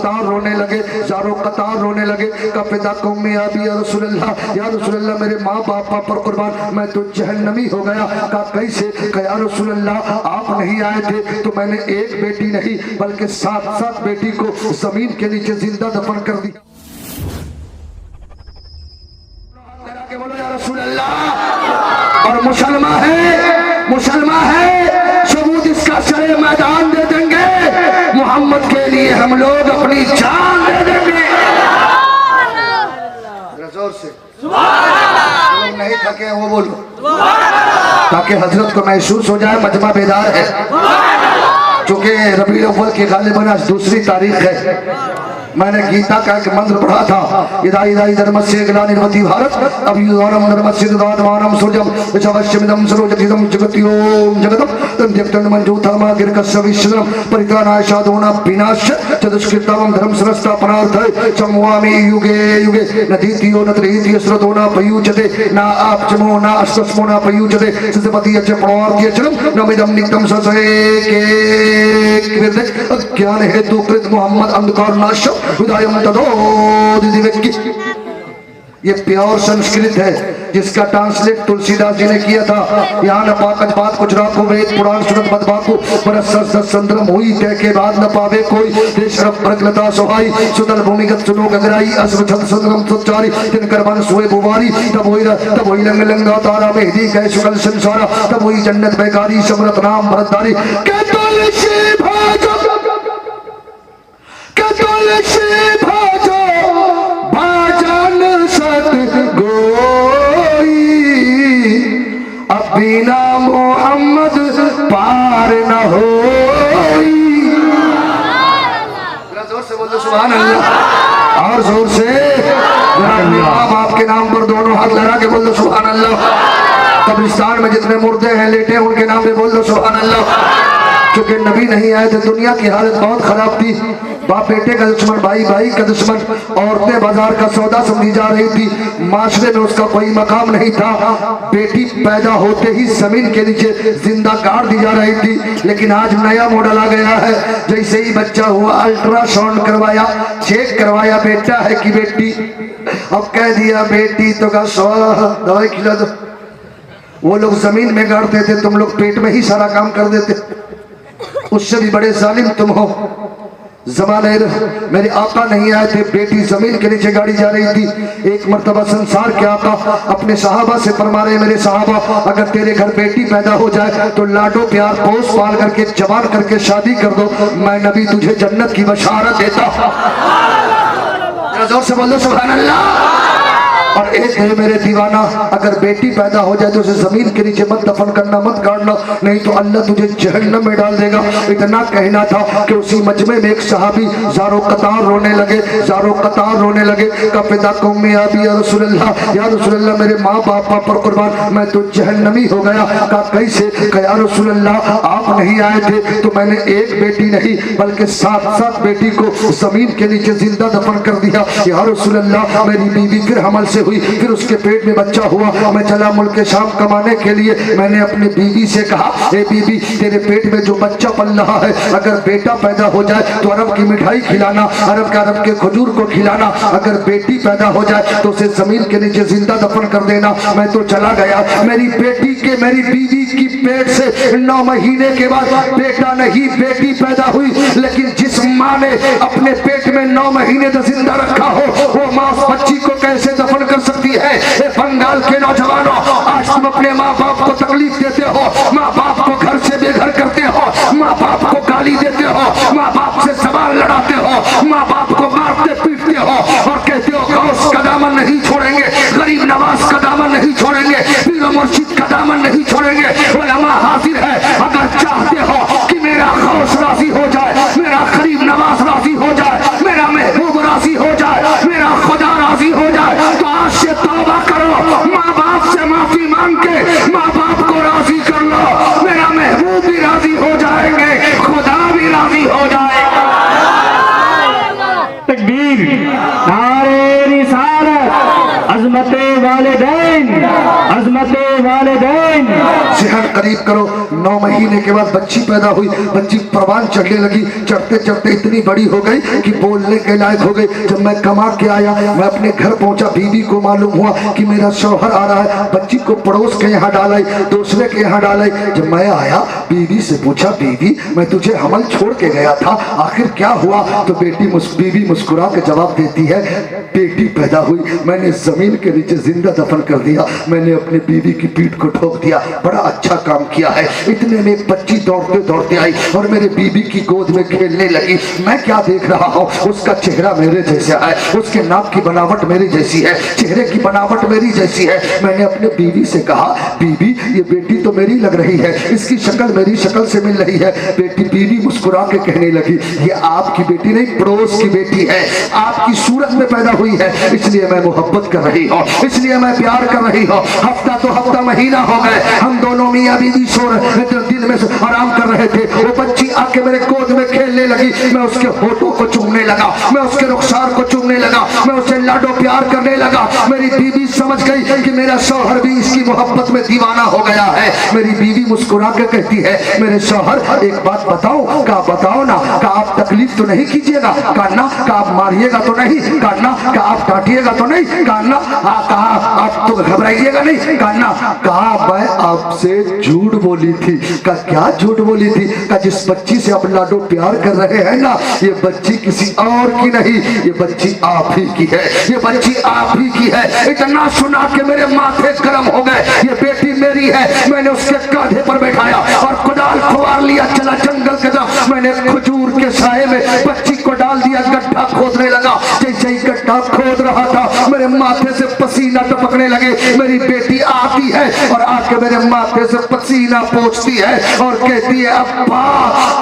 कतार रोने लगे, ज़ारो कतार रोने लगे। का पिता कौमी अभी या रसूलल्लाह मेरे माँ बाप पर कुर्बान मैं तो जहन्नमी हो गया। का कैसे? या रसूलल्लाह आप नहीं आए थे तो मैंने एक बेटी नहीं बल्कि 7 बेटी को जमीन के नीचे जिंदा दफन कर दिया। बोलो या रसूलल्लाह। और मुसलमान है सबूत इसका सरे मैदान दे देंगे, मोहम्मद के लिए हम लोग अपनी जान दे देंगे। जोर से लोग नहीं थके वो बोलो ताकि हजरत को महसूस हो जाए मजमा बेदार है। चूंकि रबीउल अव्वल की गालिबन आज दूसरी तारीख है। मैंने गीता का एक मंत्र पढ़ा था, इदा इदा धर्मस्य ग्लानिर्भवति भारत अभ्युदयम् धर्मस्य तदात्मानं सूर्यं यशवश्यमिदं सरोजतिदं जगत्योम जगतम् तं त्यक्तं मंजूथमा गिरकस्य विश्वं परित्राणाय साधूनां विनाश्य चतुष्कृतं धर्म संस्थापनार्थाय संवामि युगे युगे न द्वितीयो न तृतीयो स्रोतो न पयुज्यते न आपचमो न अष्टमो न पयुज्यते सत्यपति च प्रवर्त्यचरं नमिदं नित्यं ससे के ज्ञान हेतु कृत मोहम्मद अंधकार नाश ये प्योर संस्कृत है जिसका ट्रांसलेट तुलसीदास जी ने किया था। यहाँ न पाकज बात कुछ राखो वेद पुराण सुनत बदबाको बरस संद्रम हुई तय के बाद न पावे कोई देश प्रगलता सोहाई सुतल भूमिगत सुनो गगराई असवछत संद्रम सुचारी तिन करबन सोए बुवारी तब वही लंग लंगा तारा मेहदी कह सुगल संसारा तब वही जन्नत बेकारी समरत नाम भरतधारी के तुलसी भाजो भाजन सत गोई अब बिना मोहम्मद पार न होई। जोर से बोलो सुभान अल्लाह। और जोर से माँ बाप के नाम पर दोनों हाथ लगा के बोल दो सुभान अल्लाह। कब्रिस्तान में जितने मुर्दे हैं लेटे उनके नाम पे बोल दो सुभान अल्लाह। क्योंकि नबी नहीं आए थे दुनिया की हालत बहुत खराब थी। बाप बेटे का दुश्मन, भाई भाई का दुश्मन, औरतें बाजार का सौदा समझी जा रही थी, माशरे में उसका कोई मकाम नहीं था। बेटी पैदा होते ही जमीन के नीचे जिंदा गाड़ दी जा रही थी। लेकिन आज नया मॉडल आ गया है, जैसे ही बच्चा हुआ अल्ट्रासाउंड करवाया, चेक करवाया बेटा है कि बेटी, अब कह दिया बेटी तो का दवाई खिला दो। वो लोग जमीन में गाड़ते थे, तुम लोग पेट में ही सारा काम कर देते। उससे भी बड़े जालिम तुम हो। जमाने मेरे आका नहीं आए थे, बेटी जमीन के नीचे गाड़ी जा रही थी। एक मर्तबा संसार के आका अपने सहाबा से फरमा रहे, मेरे सहाबा अगर तेरे घर बेटी पैदा हो जाए तो लाडो प्यार पोस पाल करके जवान करके शादी कर दो, मैं नबी तुझे जन्नत की बशारत देता। जोर से बोलो सुभान अल्लाह। और एक है मेरे दीवाना, अगर बेटी पैदा हो जाए तो उसे जमीन के नीचे मत दफन करना, मत गाड़ना, नहीं तो अल्लाह तुझे जहन्नम में डाल देगा। इतना कहना था कि उसी मजमे में एक सहाबी ज़ारो कतार रोने लगे। का पिता कौमी अभी या रसूलल्लाह मेरे माँ बाप पर कुर्बान मैं तो जहन्नमी हो गया। का कैसे? या रसूलल्लाह आप नहीं आए थे तो मैंने एक बेटी नहीं बल्कि 7 बेटी को जमीन के नीचे जिंदा दफन कर दिया। या रसूलल्लाह मेरी बीवी फिर हमल से हुई, फिर उसके पेट में बच्चा हुआ। मैं चला मुल्क शाम कमाने के लिए। मैंने अपनी बीवी से कहा, ए बीबी तेरे पेट में जो बच्चा पल रहा है, अगर बेटा पैदा हो जाए तो अरब की मिठाई खिलाना, अरब के खजूर को खिलाना। अगर बेटी पैदा हो जाए तो उसे जमीन के नीचे जिंदा दफन कर देना। मैं तो चला गया। मेरी बीवी की पेट से 9 महीने के बाद बेटा नहीं बेटी पैदा हुई। लेकिन जिस माँ ने अपने पेट में 9 महीने तक जिंदा रखा हो, वो माँ बच्ची को कैसे दफन कर सकती है? बंगाल के नौजवानों, आज तुम अपने माँ बाप को तकलीफ देते हो, माँ बाप को घर से बेघर करते हो, माँ बाप को गाली देते हो, माँ बाप से सवाल लड़ाते हो, माँ बाप को मारते पीटते हो और कहते हो गौस का दामन नहीं छोड़ेंगे, गरीब नवाज का दामन नहीं छोड़ेंगे, पीर मुर्शिद का दामन नहीं छोड़ेंगे। उलमा हाजिर है, अगर चाहते हो कि मेरा गौस राजी हो जाए, मेरा गरीब नवाज राजी हो जाए, मेरा महबूब राजी हो जाए, मेरा खुदा राजी हो जाए, तो आज से तौबा करो, माँ बाप से माफी मांग के माँ बाप को राजी कर लो। मेरा महबूब भी राजी हो जाएंगे, खुदा भी राजी हो जाएगा। तकबीर, नारे रिसालत, अज़मते वालिदैन, खिदमत वालिदैन। सेहत करीब करो। 9 महीने के बाद बच्ची पैदा हुई। बच्ची परवान चढ़ने लगी। चढ़ते चढ़ते इतनी बड़ी हो गई कि बोलने के लायक हो गई। जब मैं कमा के आया, मैं अपने घर पहुंचा, बीवी को मालूम हुआ कि मेरा शौहर आ रहा है। बच्ची को पड़ोस के यहाँ डाला, दूसरे के यहाँ डाला। जब मैं आया, बीवी से पूछा, बीवी मैं तुझे हमल छोड़ के गया था, आखिर क्या हुआ? तो बीवी मुस्कुरा के जवाब देती है, बेटी पैदा हुई, मैंने जमीन के नीचे जिंदा दफन कर दिया। मैंने अपनी बीवी की पीठ को ठोक दिया। बड़ा अच्छा काम किया है। इतने में एक बच्ची दौड़ते दौड़ते आई और मेरे बीवी की गोद में खेलने लगी। मैं क्या देख रहा हूँ, उसका चेहरा मेरे जैसा है, उसके नाक की बनावट मेरी जैसी है, चेहरे की बनावट मेरी जैसी है। मैंने अपने बीवी से कहा, बीवी ये बेटी तो मेरी लग रही है, इसकी शक्ल मेरी शक्ल से मिल रही है। बीवी मुस्कुरा के कहने लगी, ये आपकी बेटी नहीं, पड़ोस की बेटी है, आपकी सूरत में पैदा हुई है, इसलिए मैं मोहब्बत कर रही हूँ, इसलिए मैं प्यार कर रही हूँ। हफ्ता तो हफ्ता महीना हो गए, हम दोनों मियाँ बीवी सो रहे थे, दिन में आराम कर रहे थे। वो बच्ची आके मेरे गोद में खेलने लगी। मैं उसके होठों को चूमने लगा, मैं उसके रुखसार को चूमने लगा, मैं उससे लाडो प्यार करने लगा। मेरी बीवी समझ गई कि मेरा शौहर भी इसकी मोहब्बत में दीवाना हो गया है। मेरी बीवी मुस्कुरा के कहती है, मेरे शौहर एक बात बताओ? का बताओ ना। का आप तकलीफ तो नहीं कीजिएगा? काना का आप मारिएगा तो नहीं? काना का आप डांटिएगा तो नहीं? काना कहा आप तो घबराइएगा नहीं? काना कहा मैं आपसे झूठ बोली थी। का क्या झूठ बोली थी? का जिस बच्ची से आप लाडो प्यार कर रहे हैं ना, ये बच्ची किसी और की नहीं, ये बच्ची आप ही की है, ये बच्ची आप ही की है। इतना सुना के मेरे माथे गर्म हो गए। ये बेटी मेरी है। मैंने उसके कांधे पर बैठाया और कुदाल खुआर लिया, चला जंगल के तरफ। मैंने खजूर के साए में बच्ची को डाल दिया, गड्ढा खोदने लगा। जैसे ही गड्ढा खोद रहा था, मेरे माथे से पसीना टपकने लगे। मेरी बेटी आती है और आके मेरे माथे से पसीना पोंछती है और कहती है, अब्बा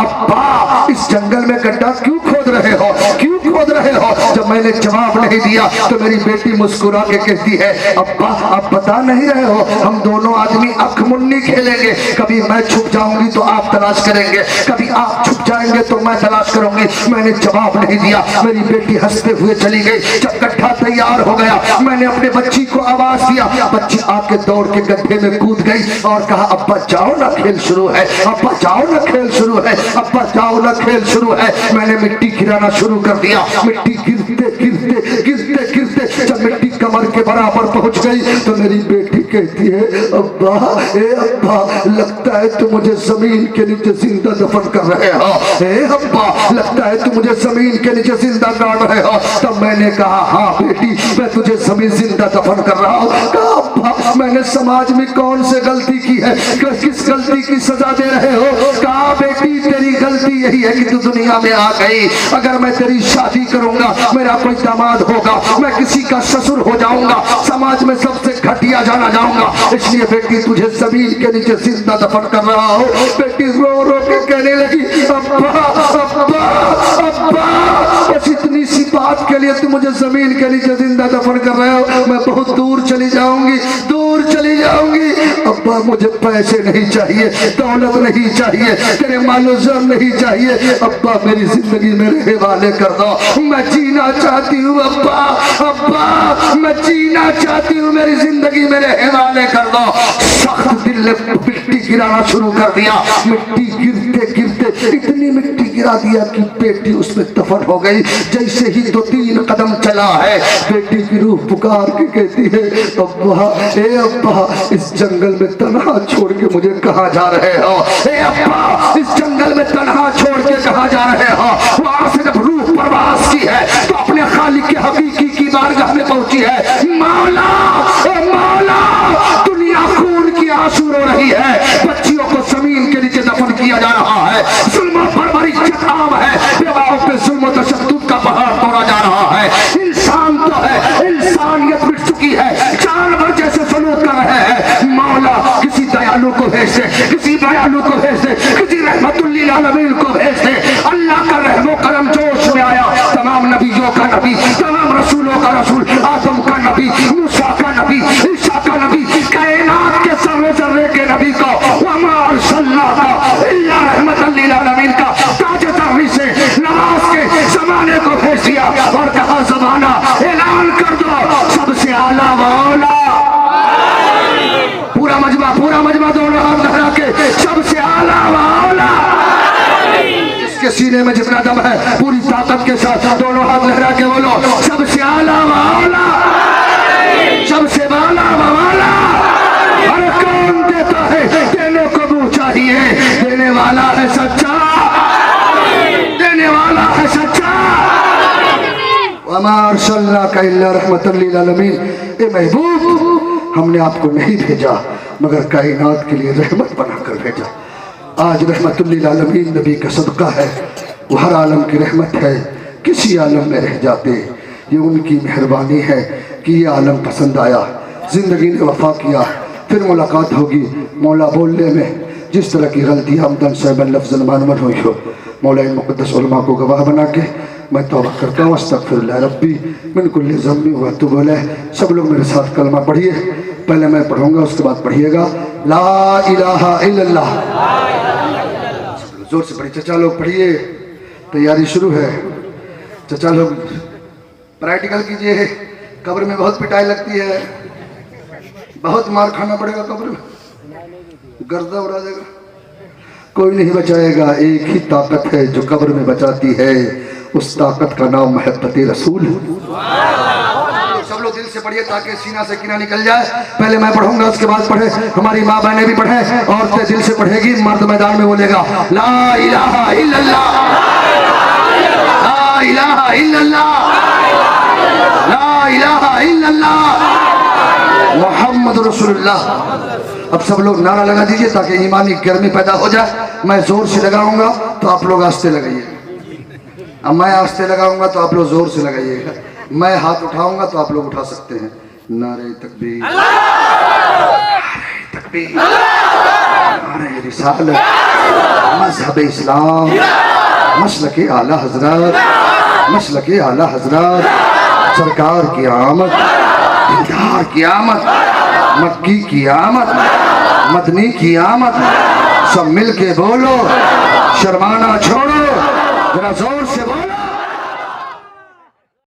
अब्बा इस जंगल में गड्ढा क्यों खोद रहे हो, क्यों खोद रहे हो? जब मैंने जवाब नहीं दिया तो मेरी बेटी मुस्कुरा के कहती है, अब्बा आप बता नहीं रहे हो, हम दोनों आदमी अख मुन्नी खेलेंगे। कभी मैं छुप जाऊंगी तो आप तलाश करेंगे, कभी आप छुप जाएंगे तो मैं तलाश करूंगी। मैंने जवाब नहीं दिया। मेरी बेटी हंसते हुए चली गई। जब गड्ढा तैयार हो गया, मैंने अपने बच्ची को आवाज दिया। बच्ची आके दौड़ के गड्ढे में कूद गई और कहा, अब्बा जाओ ना खेल शुरू है, अब्बा जाओ ना खेल शुरू है, अब्बा जाओ ना खेल शुरू है। मैंने मिट्टी गिराना शुरू कर दिया। मिट्टी गिरते गिरते गिरते गिरते जब मिट्टी कमर के बराबर पहुंच गई तो मेरी बेटी कहती है, अब्बा ए अब्बा लगता है तुम मुझे जमीन के नीचे जिंदा दफन कर रहे हो। ए अब्बा लगता है तुम मुझे जमीन के नीचे जिंदा गाड़ रहे हो। तब मैंने कहा, हाँ बेटी मैं तुझे जमीन जिंदा दफन कर रहा हूँ। कहा, अब्बा मैंने समाज में कौन से गलती की है, किस गलती की सजा दे रहे हो? कहा, बेटी तेरी गलती यही है कि तू दुनिया में आ गई। अगर मैं तेरी शादी करूंगा, मेरा कोई दामाद होगा, मैं किसी का ससुर हो जाऊंगा, समाज में सबसे घटिया जाना जाऊंगा। इसलिए बेटी तुझे जमीन के नीचे जिंदा दफन कर रहा हूँ। बेटी रो रो के कहने लगी, अब्बा अब्बा अब्बा बस इतनी सी बात के लिए तुम मुझे जमीन के नीचे जिंदा दफन कर रहे हो? मैं बहुत दूर चली जाऊंगी, दूर चली जाऊंगी। अब्बा मुझे पैसे नहीं चाहिए, दौलत नहीं चाहिए, तेरे मालो जर नहीं चाहिए। अब्बा मेरी जिंदगी मेरे हवाले कर दो, मैं जीना चाहती हूँ। अब्बा अब्बा मैं जीना चाहती हूँ, मेरी जिंदगी मेरे हवाले कर दो। सख्त दिल ने मिट्टी गिराना शुरू कर दिया। मिट्टी गिरते गिरते इतनी मिट्टी गिरा दिया कि बेटी उसमें दफन हो गई। जैसे ही 2-3 कदम चला है, बेटी की रूह पुकार के कहती है, अब्बा ए अब्बा इस जंगल में तन्हा छोड़ के मुझे कहाँ जा रहे हो? ए अब्बा इस जंगल में तन्हा छोड़ के कहाँ जा रहे हो? वहां से जब रूह परवास की है तो अपने खालिक के हकीकी की बारगाह में पहुंची है। मौला ए मौला दुनिया खून की आंसू रो रही है, बच्चियों को जमीन के नीचे दफन किया जा रहा है, जुल्म पर बड़ी आम है, बेवाओं पे जुल्म तशद्दुद का पहाड़ तोड़ा जा रहा है। इंसान तो है, इंसानियत मिट चुकी है, जानवर जैसे सलूक कर रहे हैं। मौला किसी दयालु को भेज दे, किसी दयालु को भेज दे, किसी रहमतुल लिल आलमीन को भेज दे। अल्लाह का रहमो करम जोश में आया। तमाम नबियों का नबी, तमाम रसूलों का रसूल, आदम का नबी, मूसा का नबी, ईसा का नबी, कायनात के सर्वे सर्रे के नबी को वमा अरसलनाका इल्ला रहमतल लिल आलमीन का ताज तहरी से नमाज के जमाने को भेज दिया और कहा, जमाना ऐलान कर दो सबसे आला मौला। सीने में जितना दम है पूरी ताकत के साथ दोनों हाथ लहरा के बोलो, सबसे आला वाला, सबसे वाला वाला। हर कौन देता है, देने को मुंह चाहिए, देने वाला है सच्चा, देने वाला है सच्चा। वमा अरसलनाका इल्ला रहमतल लिल आलमीन। ए महबूब, हमने आपको नहीं भेजा मगर कायनात के लिए रहमत बनाकर भेजा। आज रहमतुल लिल आलमीन नबी का सदका है, वो हर आलम की रहमत है, किसी आलम में रह जाते। ये उनकी मेहरबानी है कि ये आलम पसंद आया, ज़िंदगी ने वफा किया, फिर मुलाकात होगी। मौला बोलने में जिस तरह की गलती हमदन सहबन लफ्ज़न मानवन हुई हो, मौला इन मुक़द्दस उलमा को गवाह बना के मैं तौबा करता हूँ। अस्तग़फिरुल्लाह रब्बी मिन कुल्लि ज़म्बि व अतूबु अलैह। सब लोग मेरे साथ कलमा पढ़िए, पहले मैं पढ़ूँगा उसके बाद पढ़िएगा। ला इलाहा इल्लल्लाह। जोर से पढ़िए, चचा लोग पढ़िए, तैयारी शुरू है। चचा लोग प्रैक्टिकल कीजिए, कब्र में बहुत पिटाई लगती है, बहुत मार खाना पड़ेगा, कब्र में गर्दा उड़ा देगा, कोई नहीं बचाएगा। एक ही ताकत है जो कब्र में बचाती है, उस ताकत का नाम मोहब्बत रसूल है। सब लोग दिल से पढ़िए ताकि सीना से कीना निकल जाए। पहले मैं पढ़ूंगा, उसके बाद पढ़े, हमारी माँ बहनें भी पढ़े, औरतें दिल से पढ़ेगी, मर्द मैदान में बोलेगा ला इलाहा इल्लल्लाह, ला इलाहा इल्लल्लाह, ला इलाहा इल्लल्लाह मुहम्मद रसूलुल्लाह। अब सब लोग नारा लगा दीजिए ताकि ईमानी गर्मी पैदा हो जाए। मैं जोर से लगाऊंगा तो आप लोग आस्ते लगाइए, अब मैं आस्ते लगाऊंगा तो आप लोग जोर से लगाइएगा। मैं हाथ उठाऊंगा तो आप लोग उठा सकते हैं। नारे तकबीर, नारे तकबीर, नारे रिसालत, मज़हब इस्लाम, मसलके आला हज़रत, मसलके आला हज़रत, सरकार की आमद, दीदार की आमद, मक्की की आमद, मदनी की आमद। सब मिल के बोलो, शर्माना छोड़ो, जरा जोर से